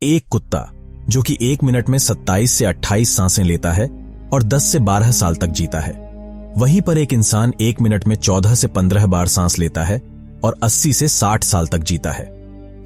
एक कुत्ता जो कि 1 मिनट में 27 से 28 सांसें लेता है और 10 से 12 साल तक जीता है। वहीं पर एक इंसान 1 मिनट में 14 से 15 बार सांस लेता है और 80 से 60 साल तक जीता है।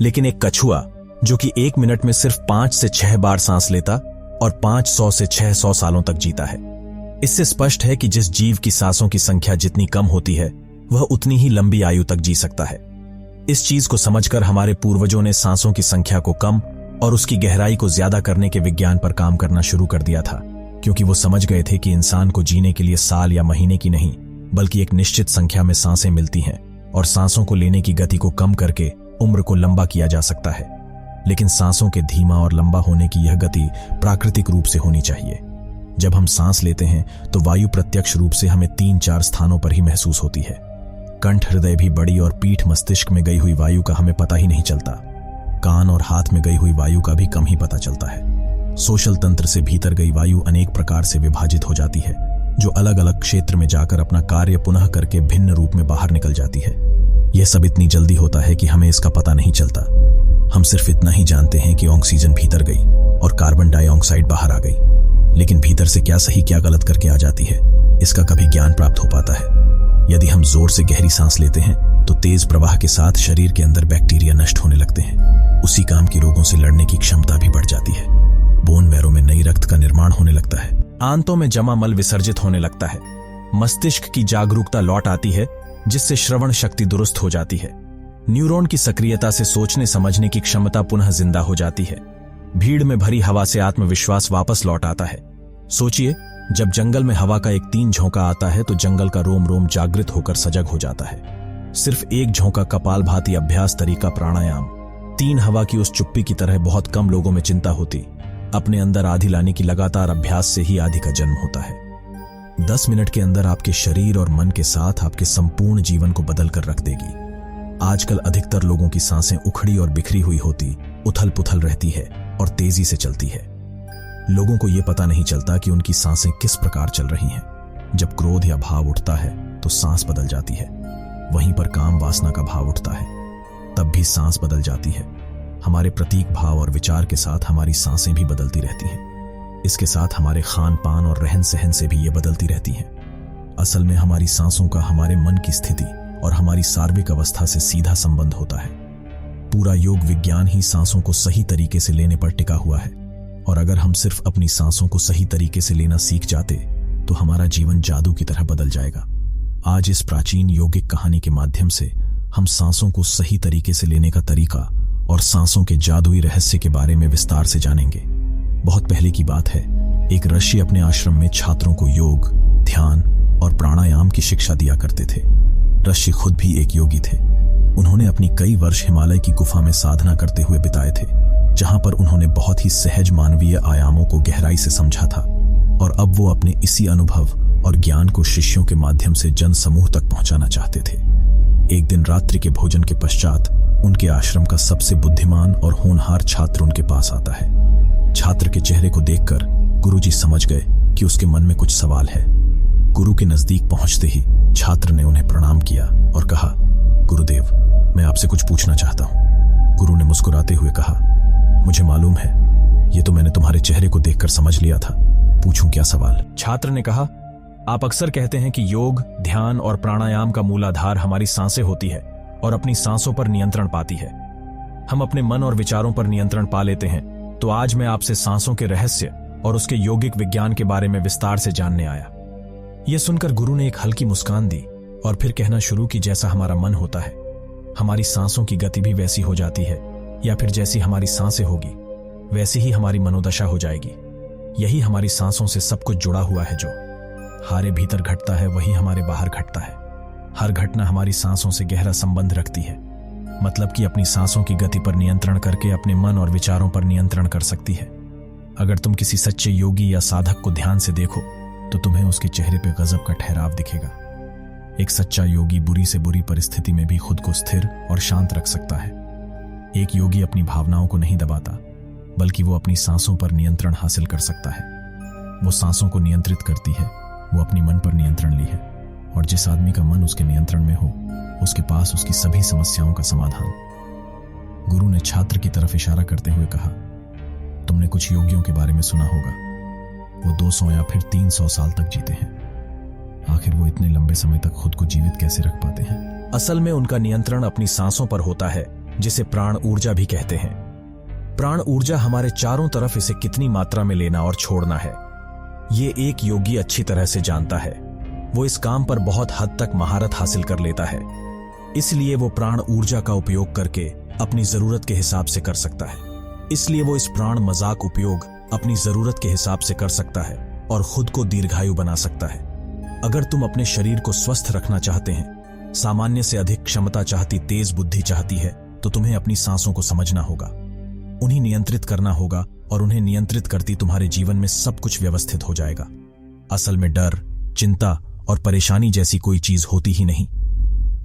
लेकिन एक कछुआ जो कि 1 मिनट में सिर्फ 5 से 6 बार सांस लेता और 500 से 600 सालों तक जीता है। इससे स्पष्ट है कि जिस जीव की सांसों की संख्या जितनी कम होती है वह उतनी ही लंबी आयु तक जी सकता है। इस चीज को समझकर हमारे पूर्वजों ने सांसों की संख्या को कम और उसकी गहराई को ज्यादा करने के विज्ञान पर काम करना शुरू कर दिया था, क्योंकि वो समझ गए थे कि इंसान को जीने के लिए साल या महीने की नहीं बल्कि एक निश्चित संख्या में सांसें मिलती हैं और सांसों को लेने की गति को कम करके उम्र को लंबा किया जा सकता है। लेकिन सांसों के धीमा और लंबा होने की यह गति प्राकृतिक रूप से होनी चाहिए। जब हम सांस लेते हैं तो वायु प्रत्यक्ष रूप से हमें 3-4 स्थानों पर ही महसूस होती है। कंठ, हृदय भी बड़ी और पीठ मस्तिष्क में गई हुई वायु का हमें पता ही नहीं चलता। कान और हाथ में गई हुई वायु का भी कम ही पता चलता है। सोशल तंत्र से भीतर गई वायु अनेक प्रकार से विभाजित हो जाती है, जो अलग अलग क्षेत्र में जाकर अपना कार्य पुनः करके भिन्न रूप में बाहर निकल जाती है। यह सब इतनी जल्दी होता है कि हमें इसका पता नहीं चलता। हम सिर्फ इतना ही जानते हैं कि ऑक्सीजन भीतर गई और कार्बन डाइऑक्साइड बाहर आ गई, लेकिन भीतर से क्या सही क्या गलत करके आ जाती है इसका कभी ज्ञान प्राप्त हो पाता है। यदि हम जोर से गहरी सांस लेते हैं तो तेज प्रवाह के साथ शरीर के अंदर बैक्टीरिया नष्ट होने लगते हैं। उसी काम की रोगों से लड़ने की क्षमता भी बढ़ जाती है। बोन मैरो में नई रक्त का निर्माण होने लगता है। आंतों में जमा मल विसर्जित होने लगता है। मस्तिष्क की जागरूकता लौट आती है, जिससे श्रवण शक्ति दुरुस्त हो जाती है। न्यूरॉन की सक्रियता से सोचने समझने की क्षमता पुनः जिंदा हो जाती है। भीड़ में भरी हवा से आत्मविश्वास वापस लौट आता है। सोचिए, जब जंगल में हवा का एक 3 झोंका आता है तो जंगल का रोम रोम जागृत होकर सजग हो जाता है। सिर्फ एक झोंका कपालभाति अभ्यास तरीका प्राणायाम 3 हवा की उस चुप्पी की तरह बहुत कम लोगों में चिंता होती। अपने अंदर आधी लाने की लगातार अभ्यास से ही आधी का जन्म होता है। 10 मिनट के अंदर आपके शरीर और मन के साथ आपके संपूर्ण जीवन को बदल कर रख देगी। आजकल अधिकतर लोगों की सांसें उखड़ी और बिखरी हुई होती, उथल पुथल रहती है और तेजी से चलती है। लोगों को यह पता नहीं चलता कि उनकी सांसें किस प्रकार चल रही हैं। जब क्रोध या भाव उठता है तो सांस बदल जाती है। वहीं पर काम वासना का भाव उठता है, तब भी सांस बदल जाती है। हमारे प्रतीक भाव और विचार के साथ हमारी सांसें भी बदलती रहती हैं। इसके साथ हमारे खान पान और रहन सहन से भी ये बदलती रहती हैं। असल में हमारी सांसों का हमारे मन की स्थिति और हमारी सार्विक अवस्था से सीधा संबंध होता है। पूरा योग विज्ञान ही सांसों को सही तरीके से लेने पर टिका हुआ है, और अगर हम सिर्फ अपनी सांसों को सही तरीके से लेना सीख जाते तो हमारा जीवन जादू की तरह बदल जाएगा। आज इस प्राचीन योगिक कहानी के माध्यम से हम सांसों को सही तरीके से लेने का तरीका और सांसों के जादुई रहस्य के बारे में विस्तार से जानेंगे। बहुत पहले की बात है, एक ऋषि अपने आश्रम में छात्रों को योग, ध्यान और प्राणायाम की शिक्षा दिया करते थे। ऋषि खुद भी एक योगी थे। उन्होंने अपनी कई वर्ष हिमालय की गुफा में साधना करते हुए बिताए थे, जहां पर उन्होंने बहुत ही सहज मानवीय आयामों को गहराई से समझा था, और अब वो अपने इसी अनुभव और ज्ञान को शिष्यों के माध्यम से जन समूह तक पहुंचाना चाहते थे। एक दिन रात्रि के भोजन के पश्चात उनके आश्रम का सबसे बुद्धिमान और होनहार छात्र उनके पास आता है। छात्र के चेहरे को देखकर गुरुजी समझ गए कि उसके मन में कुछ सवाल है। गुरु के नजदीक पहुंचते ही छात्र ने उन्हें प्रणाम किया और कहा, गुरुदेव, मैं आपसे कुछ पूछना चाहता हूं। गुरु ने मुस्कुराते हुए कहा, मुझे मालूम है, ये तो मैंने तुम्हारे चेहरे को देखकर समझ लिया था। पूछूं क्या सवाल? छात्र ने कहा, आप अक्सर कहते हैं कि योग, ध्यान और प्राणायाम का मूलाधार हमारी सांसें होती है और अपनी सांसों पर नियंत्रण पाती है। हम अपने मन और विचारों पर नियंत्रण पा लेते हैं, तो आज मैं आपसे सांसों के रहस्य और उसके यौगिक विज्ञान के बारे में विस्तार से जानने आया। यह सुनकर गुरु ने एक हल्की मुस्कान दी और फिर कहना शुरू की, जैसा हमारा मन होता है, हमारी सांसों की गति भी वैसी हो जाती है, या फिर जैसी हमारी सांसें होगी वैसी ही हमारी मनोदशा हो जाएगी। यही हमारी सांसों से सब कुछ जुड़ा हुआ है। जो हमारे भीतर घटता है वही हमारे बाहर घटता है। हर घटना हमारी सांसों से गहरा संबंध रखती है। मतलब कि अपनी सांसों की गति पर नियंत्रण करके अपने मन और विचारों पर नियंत्रण कर सकती है। अगर तुम किसी सच्चे योगी या साधक को ध्यान से देखो तो तुम्हें उसके चेहरे पे गजब का ठहराव दिखेगा। एक सच्चा योगी बुरी से बुरी परिस्थिति में भी खुद को स्थिर और शांत रख सकता है। एक योगी अपनी भावनाओं को नहीं दबाता, बल्कि वो अपनी सांसों पर नियंत्रण हासिल कर सकता है। वो सांसों को नियंत्रित करती है। वो अपनी मन पर नियंत्रण ली है, और जिस आदमी का मन उसके नियंत्रण में हो, उसके पास उसकी सभी समस्याओं का समाधान। गुरु ने छात्र की तरफ इशारा करते हुए कहा, तुमने कुछ योगियों के बारे में सुना होगा। वो 200 या फिर 300 साल तक जीते हैं। आखिर वो इतने लंबे समय तक खुद को जीवित कैसे रख पाते हैं? असल में उनका नियंत्रण अपनी सांसों पर होता है, जिसे प्राण ऊर्जा भी कहते हैं। प्राण ऊर्जा हमारे चारों तरफ इसे कितनी मात्रा में लेना और छोड़ना है, ये एक योगी अच्छी तरह से जानता है। वो इस काम पर बहुत हद तक महारत हासिल कर लेता है, इसलिए वो प्राण ऊर्जा का उपयोग करके अपनी जरूरत के हिसाब से कर सकता है। इसलिए वो इस प्राण मजाक उपयोग अपनी जरूरत के हिसाब से कर सकता है और खुद को दीर्घायु बना सकता है। अगर तुम अपने शरीर को स्वस्थ रखना चाहते हैं, सामान्य से अधिक क्षमता चाहती तेज बुद्धि चाहती है, तो तुम्हें अपनी सांसों को समझना होगा, उन्हें नियंत्रित करना होगा, और उन्हें नियंत्रित करती तुम्हारे जीवन में सब कुछ व्यवस्थित हो जाएगा। असल में डर, चिंता और परेशानी जैसी कोई चीज होती ही नहीं।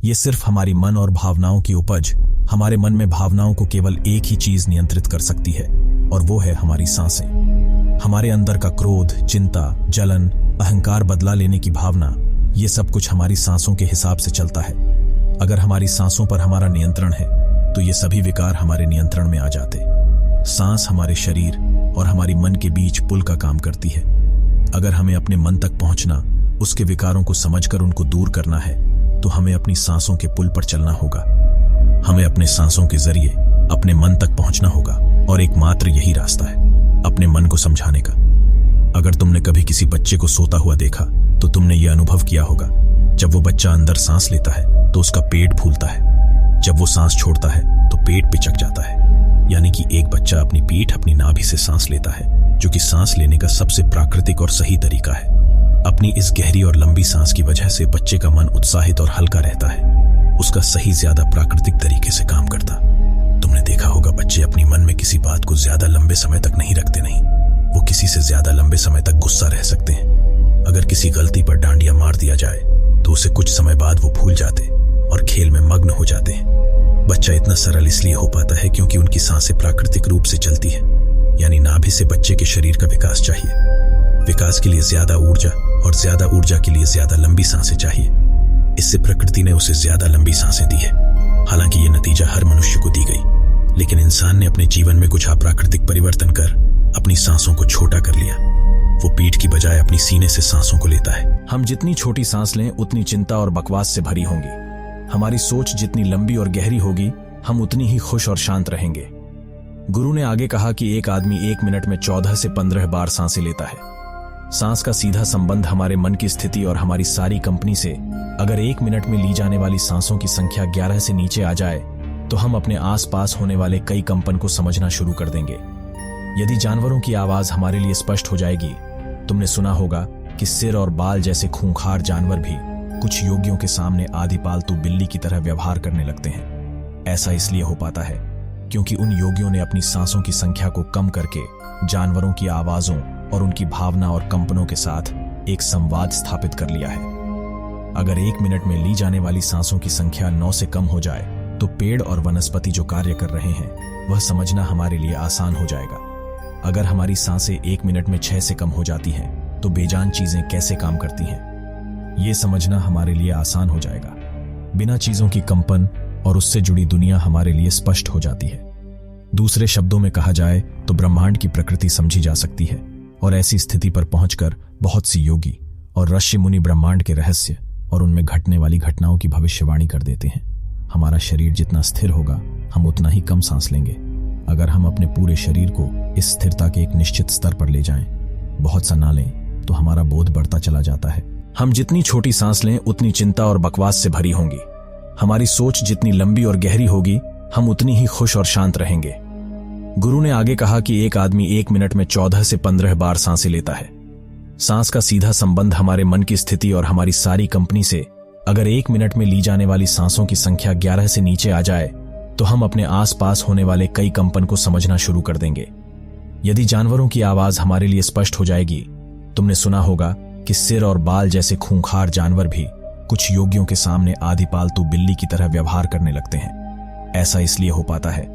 ये सिर्फ हमारी मन और भावनाओं की उपज। हमारे मन में भावनाओं को केवल एक ही चीज नियंत्रित कर सकती है, और वो है हमारी सांसें। हमारे अंदर का क्रोध, चिंता, जलन, अहंकार, बदला लेने की भावना, ये सब कुछ हमारी सांसों के हिसाब से चलता है। अगर हमारी सांसों पर हमारा नियंत्रण है, तो ये सभी विकार हमारे नियंत्रण में आ जाते। सांस हमारे शरीर और हमारी मन के बीच पुल का काम करती है। अगर हमें अपने मन तक पहुंचना, उसके विकारों को समझकर उनको दूर करना है, तो हमें अपनी सांसों के पुल पर चलना होगा। हमें अपने सांसों के जरिए अपने मन तक पहुंचना होगा, और एकमात्र यही रास्ता है अपने मन को समझाने का। अगर तुमने कभी किसी बच्चे को सोता हुआ देखा, तो तुमने यह अनुभव किया होगा, जब वो बच्चा अंदर सांस लेता है तो उसका पेट फूलता है, जब वो सांस छोड़ता है तो पेट पिचक जाता है। यानी कि एक बच्चा अपनी पीठ, अपनी नाभि से सांस लेता है, जो कि सांस लेने का सबसे प्राकृतिक और सही तरीका है। अपनी इस गहरी और लंबी सांस की वजह से बच्चे का मन उत्साहित और हल्का रहता है, उसका सही ज्यादा प्राकृतिक तरीके से काम करता। तुमने देखा होगा, बच्चे अपनी मन में किसी बात को ज्यादा लंबे समय तक नहीं रखते। नहीं, वो किसी से ज्यादा लंबे समय तक गुस्सा रह सकते हैं। अगर किसी गलती पर डांडिया मार दिया जाए, तो उसे कुछ समय बाद वो भूल जाते और खेल में मग्न हो जाते हैं। बच्चा इतना सरल इसलिए हो पाता है क्योंकि उनकी सांसें प्राकृतिक रूप से चलती है। यानी नाभि से बच्चे के शरीर का विकास चाहिए। विकास के लिए ज्यादा ऊर्जा, और ज्यादा ऊर्जा के लिए ज्यादा लंबी सांसें चाहिए। इससे प्रकृति ने उसे ज्यादा लंबी सांसें दी है। हालांकि ये नतीजा हर मनुष्य को दी गई, लेकिन इंसान ने अपने जीवन में कुछ अप्राकृतिक परिवर्तन कर अपनी सांसों को छोटा कर लिया। वो पीठ की बजाय अपनी सीने से सांसों को लेता है। हम जितनी छोटी सांस लें, उतनी चिंता और बकवास से भरी होंगी। हमारी सोच जितनी लंबी और गहरी होगी, हम उतनी ही खुश और शांत रहेंगे। गुरु ने आगे कहा कि एक आदमी 1 मिनट में 14 से 15 बार सांसें लेता है। सांस का सीधा संबंध हमारे मन की स्थिति और हमारी सारी कंपनी से। अगर 1 मिनट में ली जाने वाली सांसों की संख्या 11 से नीचे आ जाए, तो हम अपने आसपास होने वाले कई कंपन को समझना शुरू कर देंगे। यदि जानवरों की आवाज हमारे लिए स्पष्ट हो जाएगी, तुमने सुना होगा कि सिर और बाल जैसे खूंखार जानवर भी कुछ योगियों के सामने आधी पालतू बिल्ली की तरह व्यवहार करने लगते हैं। ऐसा इसलिए हो पाता है क्योंकि उन योगियों ने अपनी सांसों की संख्या को कम करके जानवरों की आवाजों और उनकी भावना और कंपनों के साथ एक संवाद स्थापित कर लिया है। अगर 1 मिनट में ली जाने वाली सांसों की संख्या 9 से कम हो जाए, तो पेड़ और वनस्पति जो कार्य कर रहे हैं, वह समझना हमारे लिए आसान हो जाएगा। अगर हमारी सांसें 1 मिनट में 6 से कम हो जाती हैं, तो बेजान चीजें कैसे काम करती हैं, ये समझना हमारे लिए आसान हो जाएगा। बिना चीजों की कंपन और उससे जुड़ी दुनिया हमारे लिए स्पष्ट हो जाती है। दूसरे शब्दों में कहा जाए तो ब्रह्मांड की प्रकृति समझी जा सकती है, और ऐसी स्थिति पर पहुंचकर बहुत सी योगी और ऋषि मुनि ब्रह्मांड के रहस्य और उनमें घटने वाली घटनाओं की भविष्यवाणी कर देते हैं। हमारा शरीर जितना स्थिर होगा, हम उतना ही कम सांस लेंगे। अगर हम अपने पूरे शरीर को इस स्थिरता के एक निश्चित स्तर पर ले जाएं, बहुत सा ना लें, तो हमारा बोध बढ़ता चला जाता है। हम जितनी छोटी सांस लें, उतनी चिंता और बकवास से भरी होंगी। हमारी सोच जितनी लंबी और गहरी होगी, हम उतनी ही खुश और शांत रहेंगे। गुरु ने आगे कहा कि एक आदमी 1 मिनट में 14 से 15 बार सांसें लेता है। सांस का सीधा संबंध हमारे मन की स्थिति और हमारी सारी कंपनी से। अगर 1 मिनट में ली जाने वाली सांसों की संख्या 11 से नीचे आ जाए, तो हम अपने आसपास होने वाले कई कंपन को समझना शुरू कर देंगे। यदि जानवरों की आवाज हमारे लिए स्पष्ट हो जाएगी, तुमने सुना होगा कि सिर और बाल जैसे खूंखार जानवर भी कुछ योगियों के सामने आधी पालतू बिल्ली की तरह व्यवहार करने लगते हैं। ऐसा इसलिए हो पाता है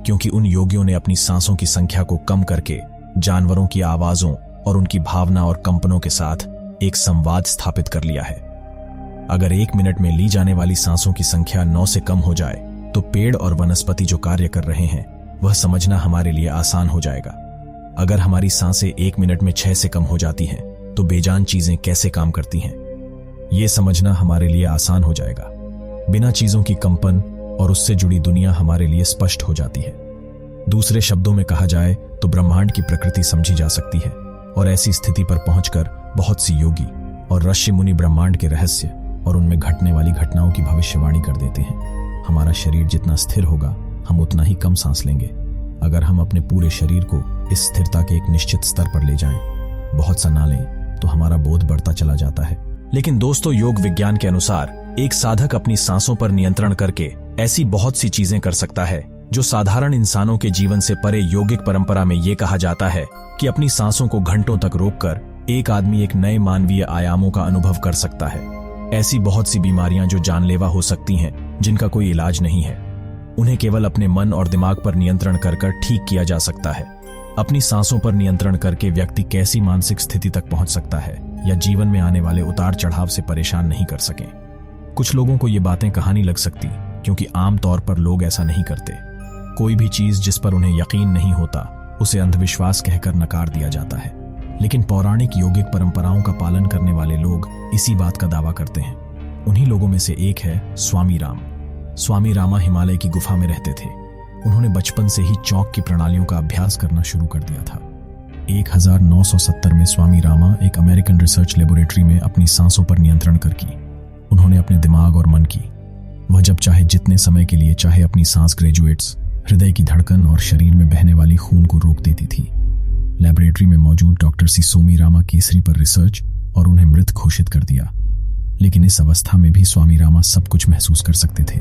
क्योंकि उन योगियों ने अपनी सांसों की संख्या को कम करके जानवरों की आवाजों और उनकी भावना और कंपनों के साथ एक संवाद स्थापित कर लिया है। अगर 1 मिनट में ली जाने वाली सांसों की संख्या 9 से कम हो जाए, तो पेड़ और वनस्पति जो कार्य कर रहे हैं, वह समझना हमारे लिए आसान हो जाएगा। अगर हमारी सांसें 1 मिनट में 6 से कम हो जाती हैं, तो बेजान चीजें कैसे काम करती हैं, ये समझना हमारे लिए आसान हो जाएगा। बिना चीजों की कंपन और उससे जुड़ी दुनिया हमारे लिए स्पष्ट हो जाती है। दूसरे शब्दों में कहा जाए तो ब्रह्मांड की प्रकृति समझी जा सकती है, और ऐसी स्थिति पर पहुंचकर बहुत सी योगी और ऋषि मुनि ब्रह्मांड के रहस्य और उनमें घटने वाली घटनाओं की भविष्यवाणी कर देते हैं। हमारा शरीर जितना स्थिर होगा, हम उतना ही कम सांस लेंगे। अगर हम अपने पूरे शरीर को इस स्थिरता के एक निश्चित स्तर पर ले जाएं, बहुत सा ना लें, तो हमारा बोध बढ़ता चला जाता है। लेकिन दोस्तों, योग विज्ञान के अनुसार एक साधक अपनी सांसों पर नियंत्रण करके ऐसी बहुत सी चीजें कर सकता है जो साधारण इंसानों के जीवन से परे। योगिक परंपरा में यह कहा जाता है कि अपनी सांसों को घंटों तक रोककर एक आदमी एक नए मानवीय आयामों का अनुभव कर सकता है। ऐसी बहुत सी बीमारियां जो जानलेवा हो सकती हैं, जिनका कोई इलाज नहीं है, उन्हें केवल अपने मन और दिमाग पर नियंत्रण कर ठीक किया जा सकता है। अपनी सांसों पर नियंत्रण करके व्यक्ति कैसी मानसिक स्थिति तक पहुंच सकता है, या जीवन में आने वाले उतार चढ़ाव से परेशान नहीं कर सके। कुछ लोगों को ये बातें कहानी लग सकती, क्योंकि आम तौर पर लोग ऐसा नहीं करते। कोई भी चीज जिस पर उन्हें यकीन नहीं होता, उसे अंधविश्वास कहकर नकार दिया जाता है। लेकिन पौराणिक योगिक परंपराओं का पालन करने वाले लोग इसी बात का दावा करते हैं। उन्हीं लोगों में से एक है स्वामी राम। स्वामी रामा हिमालय की गुफा में रहते थे। उन्होंने बचपन से ही चौक की प्रणालियों का अभ्यास करना शुरू कर दिया था। 1970 में स्वामी रामा एक अमेरिकन रिसर्च लेबोरेटरी में अपनी सांसों पर नियंत्रण कर की। उन्होंने अपने दिमाग और मन की, वह जब चाहे जितने समय के लिए चाहे अपनी सांस ग्रेजुएट्स, हृदय की धड़कन और शरीर में बहने वाली खून को रोक देती थी। लेबोरेटरी में मौजूद डॉक्टर सी सोमी रामा केसरी पर रिसर्च और उन्हें मृत घोषित कर दिया। लेकिन इस अवस्था में भी स्वामी रामा सब कुछ महसूस कर सकते थे।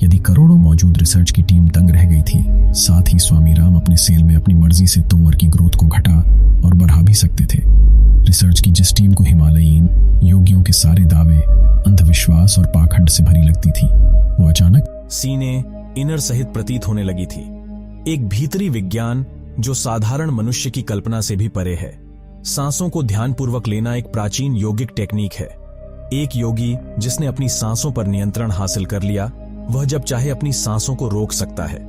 यदि करोड़ों मौजूद रिसर्च की टीम दंग रह गई थी, साथ ही स्वामी राम अपने सेल में अपनी मर्जी से ट्यूमर की ग्रोथ को घटा और बढ़ा भी सकते थे। रिसर्च की जिस टीम को हिमालयीन योगियों के सारे दावे, अंधविश्वास और पाखंड से भरी लगती थी, वो अचानक सीने इनर सहित प्रतीत होने लगी थी। एक भीतरी विज्ञान जो साधारण मनुष्य की कल्पना से भी परे है। सांसों को ध्यानपूर्वक लेना एक प्राचीन योगिक टेक्निक है। एक योगी जिसने अपनी सांसों पर नियंत्रण हासिल कर लिया, वह जब चाहे अपनी सांसों को रोक सकता है।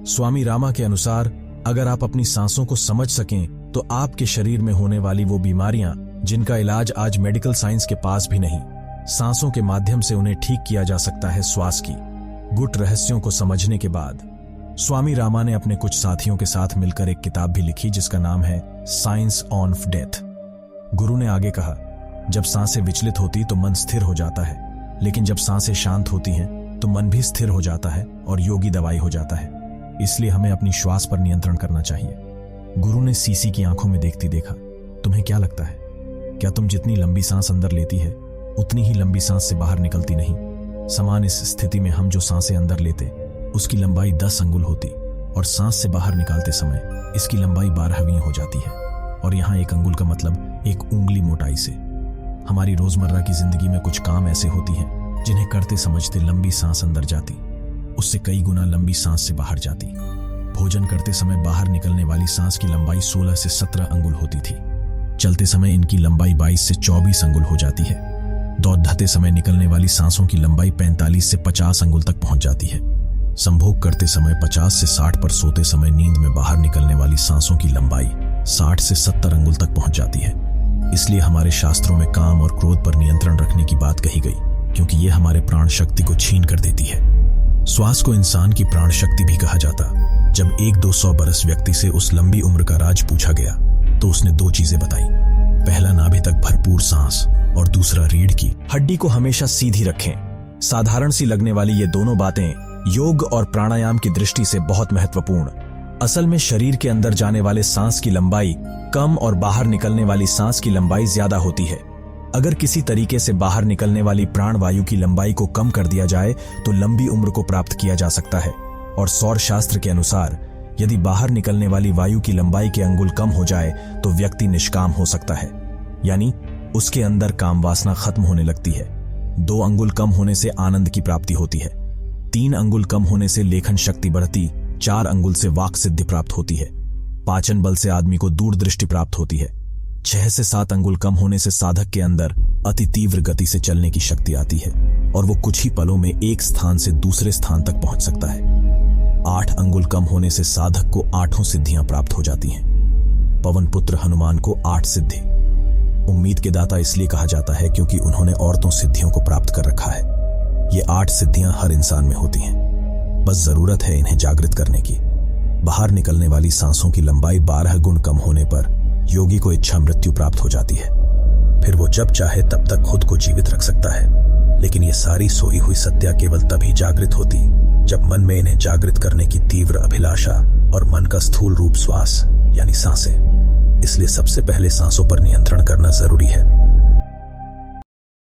स्वामी रामा के अनुसार अगर आप अपनी सांसों को समझ सकें, तो आपके शरीर में होने वाली वो बीमारियां जिनका इलाज आज मेडिकल साइंस के पास भी नहीं, सांसों के माध्यम से उन्हें ठीक किया जा सकता है। श्वास की गुट रहस्यों को समझने के बाद स्वामी रामा ने अपने कुछ साथियों के साथ मिलकर एक किताब भी लिखी, जिसका नाम है साइंस ऑफ डेथ। गुरु ने आगे कहा, जब सांसें विचलित होती तो मन स्थिर हो जाता है, लेकिन जब सांसें शांत होती हैं तो मन भी स्थिर हो जाता है और योगी दवाई हो जाता है। इसलिए हमें अपनी श्वास पर नियंत्रण करना चाहिए। गुरु ने सीसी की आंखों में देखती देखा, तुम्हें क्या लगता है, क्या तुम जितनी लंबी सांस अंदर लेती है, उतनी ही लंबी सांस से बाहर निकलती नहीं? समान इस स्थिति में हम जो सांसें अंदर लेते, उसकी लंबाई 10 अंगुल होती, और सांस से बाहर निकालते समय इसकी लंबाई 12वीं हो जाती है। और यहाँ 1 अंगुल का मतलब 1 उंगली मोटाई से। हमारी रोजमर्रा की जिंदगी में कुछ काम ऐसे होती हैं जिन्हें करते समझते लंबी सांस अंदर जाती, उससे कई गुना लंबी सांस से बाहर जाती। भोजन करते समय बाहर निकलने वाली सांस की लंबाई 16 से 17 अंगुल होती थी। चलते समय इनकी लंबाई 22 से 24 अंगुल हो जाती है। दौड़ते समय निकलने वाली सांसों की लंबाई 45 से 50 अंगुल तक पहुंच जाती है। संभोग करते समय 50 से 60 पर सोते समय नींद में बाहर निकलने वाली सांसों की लंबाई 60 से 70 अंगुल तक पहुंच जाती है। इसलिए हमारे शास्त्रों में काम और क्रोध पर नियंत्रण रखने की बात कही गई, क्योंकि ये हमारे प्राण शक्ति को छीन कर देती है। श्वास को इंसान की प्राण शक्ति भी कहा जाता। जब 100-200 बरस व्यक्ति से उस लंबी उम्र का राज पूछा गया, तो उसने 2 चीजें बताई। पहला, नाभि तक भरपूर सांस, और दूसरा, रीढ़ की हड्डी को हमेशा सीधी रखें। साधारण सी लगने वाली ये दोनों बातें योग और प्राणायाम की दृष्टि से बहुत महत्वपूर्ण। असल में शरीर के अंदर जाने वाले सांस की लंबाई कम और बाहर निकलने वाली सांस की लंबाई ज्यादा होती है। अगर किसी तरीके से बाहर निकलने वाली प्राण वायु की लंबाई को कम कर दिया जाए, तो लंबी उम्र को प्राप्त किया जा सकता है। और सौर शास्त्र के अनुसार यदि बाहर निकलने वाली वायु की लंबाई के अंगुल कम हो जाए, तो व्यक्ति निष्काम हो सकता है, यानी उसके अंदर काम वासना खत्म होने लगती है। 2 अंगुल कम होने से आनंद की प्राप्ति होती है। 3 अंगुल कम होने से लेखन शक्ति बढ़ती। 4 अंगुल से वाक सिद्धि प्राप्त होती है। पाचन बल से आदमी को दूरदृष्टि प्राप्त होती है। 6 से 7 अंगुल कम होने से साधक के अंदर अति तीव्र गति से चलने की शक्ति आती है, और वो कुछ ही पलों में एक स्थान से दूसरे स्थान तक पहुंच सकता है। 8 अंगुल कम होने से साधक को 8 सिद्धियां प्राप्त हो जाती हैं। पवन पुत्र हनुमान को 8 सिद्धि। उम्मीद के दाता इसलिए कहा जाता है क्योंकि उन्होंने औरतों सिद्धियों को प्राप्त कर रखा है। ये 8 सिद्धियां हर इंसान में होती हैं, बस जरूरत है इन्हें जागृत करने की। बाहर निकलने वाली सांसों की लंबाई 12 गुण कम होने पर योगी को इच्छा मृत्यु प्राप्त हो जाती है। फिर वो जब चाहे तब तक खुद को जीवित रख सकता है। लेकिन ये सारी सोई हुई सत्या केवल तभी जागृत होती जब मन में इन्हें जागृत करने की तीव्र अभिलाषा और मन का स्थूल रूप श्वास यानी सांसें। इसलिए सबसे पहले सांसों पर नियंत्रण करना जरूरी है।